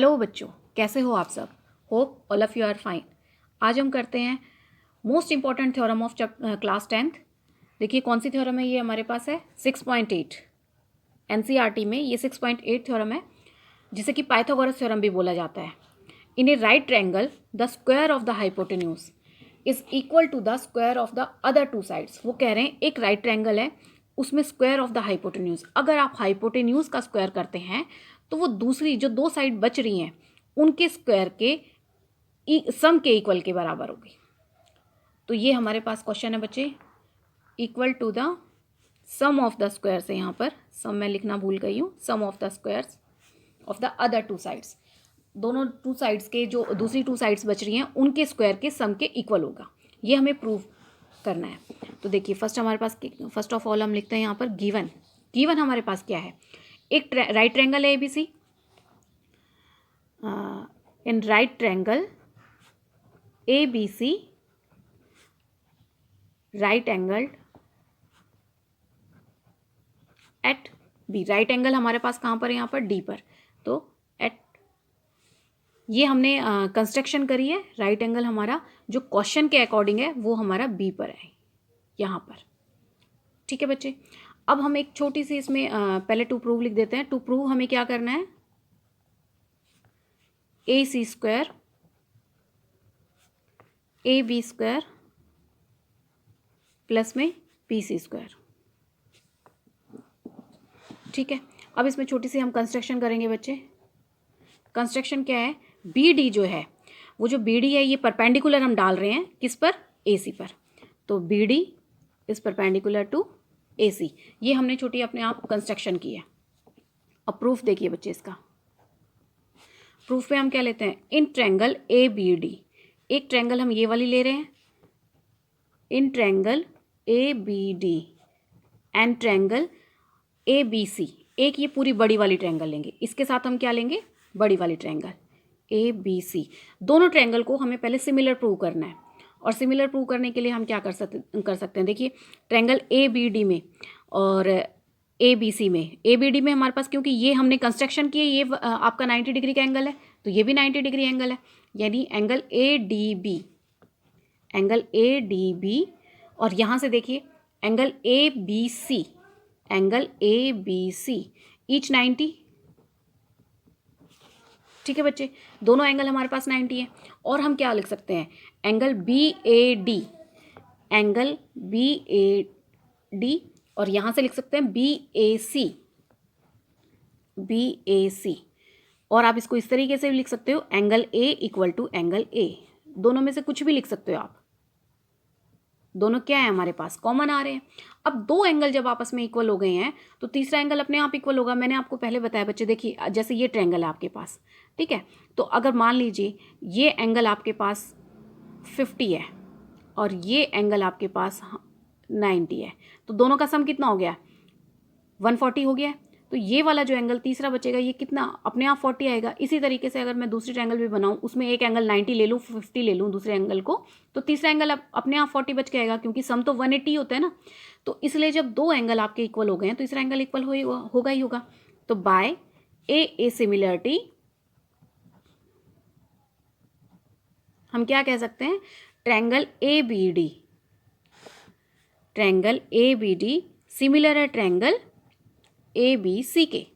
Hello बच्चों, कैसे हो आप सब? Hope all of you are fine. आज हम करते हैं most important theorem of class 10th। देखिए कौन सी थ्योरम है ये हमारे पास है 6.8। एनसीईआरटी में ये 6.8 थ्योरम है, जिसे कि पाइथागोरस थ्योरम भी बोला जाता है। In a right triangle the square of the hypotenuse is equal to the square of the other two sides. वो कह रहे हैं एक राइट ट्रायंगल है, उसमें स्क्वायर ऑफ द हाइपोटेन्यूज, अगर आप हाइपोटेन्यूज का स्क्वायर करते हैं तो वो दूसरी जो दो साइड बच रही हैं उनके स्क्वायर के सम के इक्वल के बराबर होगी। तो ये हमारे पास क्वेश्चन है बच्चे, equal to the sum of the square से, यहाँ पर सम मैं लिखना भूल गई हूँ, sum of the squares of the other two sides, दोनों टू साइड्स के जो दूसरी टू साइड्स बच रही हैं उनके स्क्वायर के सम के इक्वल होगा। ये हमें प्रूव करना है। तो देखिए फर्स्ट हमारे पास, फर्स्ट ऑफ ऑल हम लिखते हैं यहाँ पर गिवन हमारे पास क्या है, एक राइट ट्रायंगल है ABC। In right triangle ABC right angle at B। Right angle हमारे पास कहाँ पर है, यहाँ पर D पर। तो एट, ये हमने कंस्ट्रक्शन करी है। राइट एंगल हमारा जो क्वेश्चन के अकॉर्डिंग है वो हमारा B पर है, यहाँ पर। ठीक है बच्चे, अब हम एक छोटी सी इसमें पहले टू प्रूव लिख देते हैं। टू प्रूव हमें क्या करना है, AC square AB square plus में BC स्क्वायर। ठीक है, अब इसमें छोटी सी हम कंस्ट्रक्शन करेंगे बच्चे। कंस्ट्रक्शन क्या है, BD जो है, वो जो BD है ये परपेंडिकुलर हम डाल रहे हैं किस पर, AC पर। तो BD is perpendicular to AC। ये हमने छोटी अपने आप कंस्ट्रक्शन की है। अब प्रूफ देखिए बच्चे, इसका प्रूफ में हम क्या लेते हैं, इन ट्रायंगल ABD, एक ट्रायंगल हम ये वाली ले रहे हैं, in triangle ABD and triangle ABC, एक ये पूरी बड़ी वाली ट्रायंगल लेंगे, इसके साथ हम क्या लेंगे, बड़ी वाली ट्रायंगल ABC। दोनों ट्रायंगल को हमें पहले सिमिलर प्रूव करना है, और सिमिलर प्रूव करने के लिए हम क्या कर सकते हैं, देखिए ट्रायंगल ABD में और ABC में, ABD में हमारे पास क्योंकि ये हमने कंस्ट्रक्शन की है, ये आपका 90 डिग्री का एंगल है, तो ये भी 90 डिग्री एंगल है, यानी एंगल ADB। और यहाँ से देखिए एंगल ABC ईच 90। ठीक है बच्चे, दोनों एंगल हमारे पास 90 है। और हम क्या लिख सकते हैं, एंगल BAD, और यहाँ से लिख सकते हैं BAC। और आप इसको इस तरीके से भी लिख सकते हो, angle A equal to angle A। दोनों में से कुछ भी लिख सकते हो आप, दोनों क्या है हमारे पास, कॉमन आ रहे हैं। अब दो एंगल जब आपस में इक्वल हो गए हैं तो तीसरा एंगल अपने आप इक्वल होगा। मैंने आपको पहले बताया बच्चे, देखिए जैसे ये ट्रायंगल है आपके पास, ठीक है, तो अगर मान लीजिए ये एंगल आपके पास 50 है और ये एंगल आपके पास 90 है, तो दोनों का सम कितना हो गया, 140 हो गया। तो ये वाला जो एंगल तीसरा बचेगा ये कितना, अपने आप 40 आएगा। इसी तरीके से अगर मैं दूसरी ट्रायंगल भी बनाऊं, उसमें एक एंगल 90 ले लूँ, 50 ले लूँ दूसरे एंगल को, तो तीसरा एंगल अपने आप 40 बच के आएगा, क्योंकि सम तो 180 होता है ना। तो इसलिए जब दो एंगल आपके इक्वल हो गए हैं तो तीसरा एंगल इक्वल होगा ही होगा। तो बाय ए सिमिलरिटी हम क्या कह सकते हैं, ट्रायंगल ABD सिमिलर है ट्रायंगल ABC के।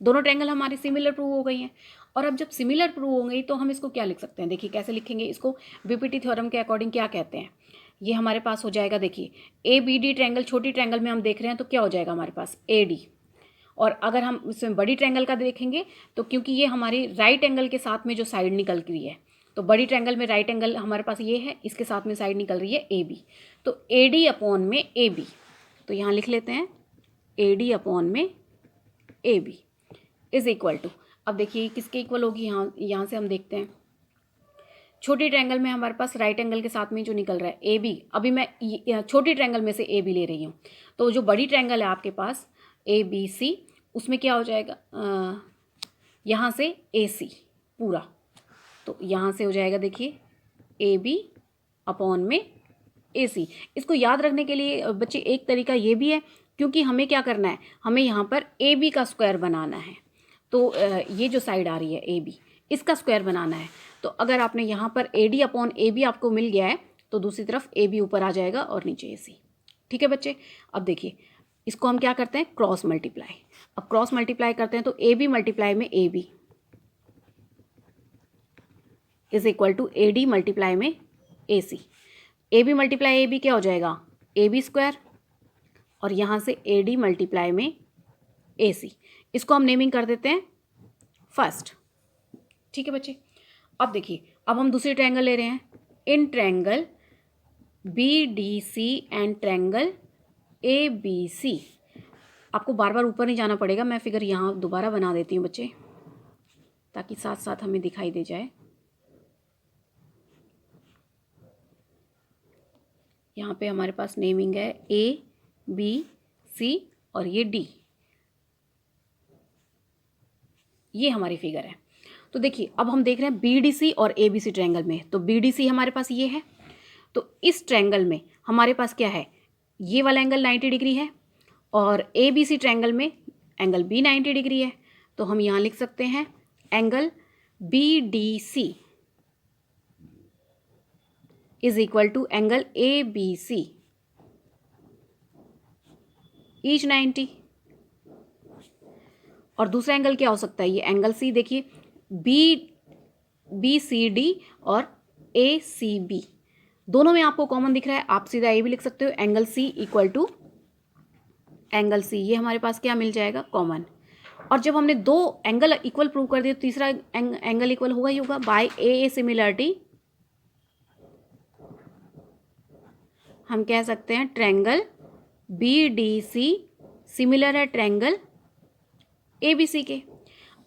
दोनों ट्रायंगल हमारे सिमिलर प्रूव हो गई हैं। और अब जब सिमिलर प्रूव हो गई तो हम इसको क्या लिख सकते हैं, देखिए कैसे लिखेंगे इसको, BPT थ्योरम के अकॉर्डिंग क्या कहते हैं, ये हमारे पास हो जाएगा, देखिए ABD ट्रायंगल, छोटी ट्रायंगल में हम देख रहे हैं तो क्या हो जाएगा हमारे पास AD। और अगर हम इसमें बड़ी ट्रायंगल का देखेंगे तो क्योंकि ये हमारी राइट एंगल के साथ में जो साइड निकल रही है, तो बड़ी ट्रायंगल में राइट एंगल हमारे पास ये है, इसके साथ में साइड निकल रही है AB, तो AD अपॉन में AB। तो यहाँ लिख लेते हैं AD अपॉन में AB इज इक्वल टू, अब देखिए किसके इक्वल होगी, यहाँ से हम देखते हैं, छोटी ट्रायंगल में हमारे पास राइट एंगल के साथ में जो निकल रहा है AB, अभी मैं छोटी ट्रायंगल में से AB ले रही हूँ, तो जो बड़ी ट्रायंगल है आपके पास ABC, उसमें क्या हो जाएगा, यहाँ से AC पूरा, तो यहाँ से हो जाएगा देखिए AB अपॉन में AC। इसको याद रखने के लिए बच्चे एक तरीका ये भी है, क्योंकि हमें क्या करना है, हमें यहाँ पर AB का स्क्वायर बनाना है। तो ये जो साइड आ रही है AB, इसका स्क्वायर बनाना है। तो अगर आपने यहाँ पर AD अपॉन AB आपको मिल गया है तो दूसरी तरफ AB ऊपर आ जाएगा और नीचे AC। ठीक है बच्चे, अब देखिए इसको हम क्या करते हैं, क्रॉस मल्टीप्लाई। अब क्रॉस मल्टीप्लाई करते हैं तो AB मल्टीप्लाई में AB is equal to AD multiply में AC। AB मल्टीप्लाई AB क्या हो जाएगा, AB स्क्वायर, और यहाँ से AD मल्टीप्लाई में AC। इसको हम नेमिंग कर देते हैं फर्स्ट। ठीक है बच्चे, अब देखिए अब हम दूसरी ट्रायंगल ले रहे हैं। In triangle BDC and triangle ABC। आपको बार बार ऊपर नहीं जाना पड़ेगा, मैं फिगर यहाँ दोबारा बना देती हूँ बच्चे ताकि साथ साथ हमें दिखाई दे जाए। यहाँ पे हमारे पास नेमिंग है ABC और ये D, ये हमारी फिगर है। तो देखिए अब हम देख रहे हैं BDC और ABC ट्रायंगल में। तो BDC हमारे पास ये है, तो इस ट्रायंगल में हमारे पास क्या है, ये वाला एंगल 90 डिग्री है और ABC ट्रायंगल में एंगल B 90 डिग्री है। तो हम यहाँ लिख सकते हैं angle BDC is equal to angle ABC each 90। और दूसरा एंगल क्या हो सकता है, ये एंगल C देखिए, BCD और ACB दोनों में आपको कॉमन दिख रहा है, आप सीधा ये भी लिख सकते हो angle C equal to angle C। ये हमारे पास क्या मिल जाएगा, कॉमन। और जब हमने दो एंगल इक्वल प्रूव कर दिया तो तीसरा एंगल इक्वल होगा ही होगा। बाय AA सिमिलरिटी हम कह सकते हैं ट्रायंगल BDC सिमिलर है ट्रायंगल ABC के।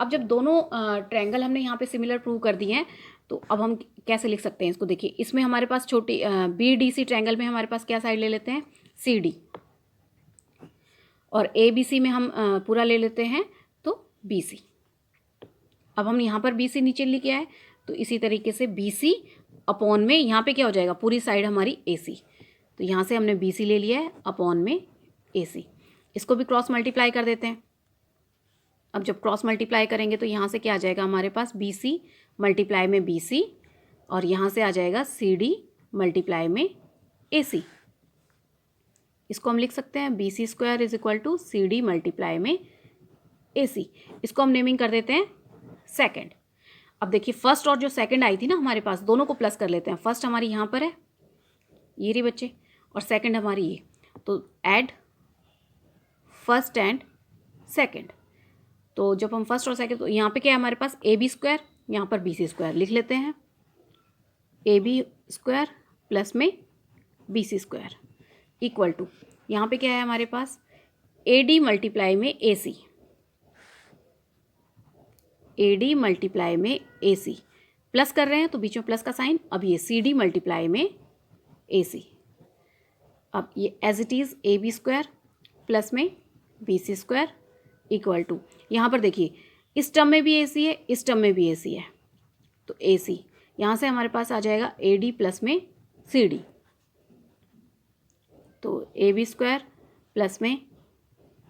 अब जब दोनों ट्रायंगल हमने यहाँ पे सिमिलर प्रूव कर दिए हैं तो अब हम कैसे लिख सकते हैं इसको, देखिए इसमें हमारे पास छोटी BDC ट्रायंगल में हमारे पास क्या साइड ले लेते हैं, CD, और ABC में हम पूरा ले लेते हैं तो BC। अब हम यहाँ पर BC नीचे लिखे आए तो इसी तरीके से BC अपॉन में यहाँ पे क्या हो जाएगा, पूरी साइड हमारी AC। तो यहाँ से हमने BC ले लिया है अपॉन में AC। इसको भी क्रॉस मल्टीप्लाई कर देते हैं। अब जब क्रॉस मल्टीप्लाई करेंगे तो यहाँ से क्या आ जाएगा हमारे पास, BC मल्टीप्लाई में BC, और यहाँ से आ जाएगा CD मल्टीप्लाई में AC। इसको हम लिख सकते हैं BC square is equal to CD multiply में AC। इसको हम नेमिंग कर देते हैं सेकंड। अब देखिए फर्स्ट और जो सेकंड आई थी ना हमारे पास, दोनों को प्लस कर लेते हैं। फर्स्ट हमारी यहाँ पर है, ये रही बच्चे, और सेकंड हमारी ये, तो ऐड फर्स्ट एंड सेकंड। तो जब हम फर्स्ट और सेकंड, तो यहाँ पे क्या है हमारे पास, AB स्क्वायर, यहाँ पर BC स्क्वायर लिख लेते हैं, AB स्क्वायर प्लस में BC स्क्वायर इक्वल टू, यहाँ पे क्या है हमारे पास, AD मल्टीप्लाई में AC, AD मल्टीप्लाई में AC। प्लस कर रहे हैं तो बीच में प्लस का साइन, अब ये CD मल्टीप्लाई में AC। अब ये as it is AB square plus में BC स्क्वायर इक्वल टू, यहाँ पर देखिए इस टर्म में भी AC है, इस टर्म में भी AC है, तो AC यहाँ से हमारे पास आ जाएगा AD प्लस में CD, तो AB स्क्वायर प्लस में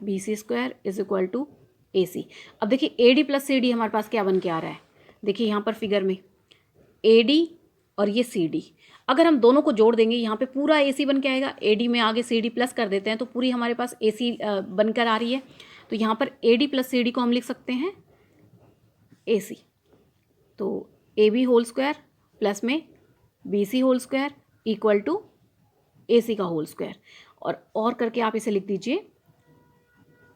BC square is equal to AC। अब देखिए AD प्लस CD हमारे पास क्या बन के आ रहा है, देखिए यहाँ पर फिगर में AD और ये CD, अगर हम दोनों को जोड़ देंगे यहाँ पे पूरा AC बन के आएगा। AD में आगे CD प्लस कर देते हैं तो पूरी हमारे पास AC बनकर आ रही है। तो यहाँ पर AD प्लस CD को हम लिख सकते हैं AC, तो AB होल स्क्वायर प्लस में BC whole square equal to AC का होल स्क्वायर, और करके आप इसे लिख दीजिए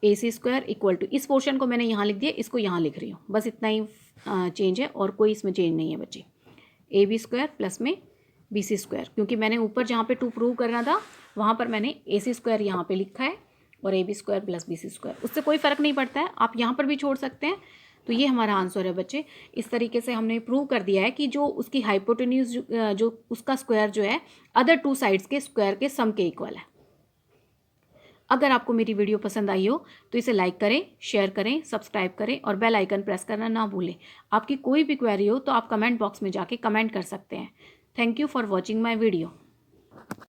AC स्क्वायर इक्वल टू, इस पोर्शन को मैंने यहाँ लिख दिया, इसको यहाँ लिख रही हूँ, बस इतना ही चेंज है और कोई इसमें चेंज नहीं है बच्चे। AB स्क्वायर प्लस में BC स्क्वायर, क्योंकि मैंने ऊपर जहाँ पे 2 प्रूव करना था वहाँ पर मैंने AC स्क्वायर यहाँ पे लिखा है और AB square plus BC square, उससे कोई फ़र्क नहीं पड़ता है, आप यहाँ पर भी छोड़ सकते हैं। तो ये हमारा आंसर है बच्चे। इस तरीके से हमने प्रूव कर दिया है कि जो उसकी हाइपोटेन्यूज जो उसका स्क्वायर जो है अदर 2 साइड्स के स्क्वायर के सम के इक्वल है। अगर आपको मेरी वीडियो पसंद आई हो तो इसे लाइक करें, शेयर करें, सब्सक्राइब करें और बेल आइकन प्रेस करना ना भूलें। आपकी कोई भी क्वेरी हो तो आप कमेंट बॉक्स में जाके कमेंट कर सकते हैं। Thank you for watching my video.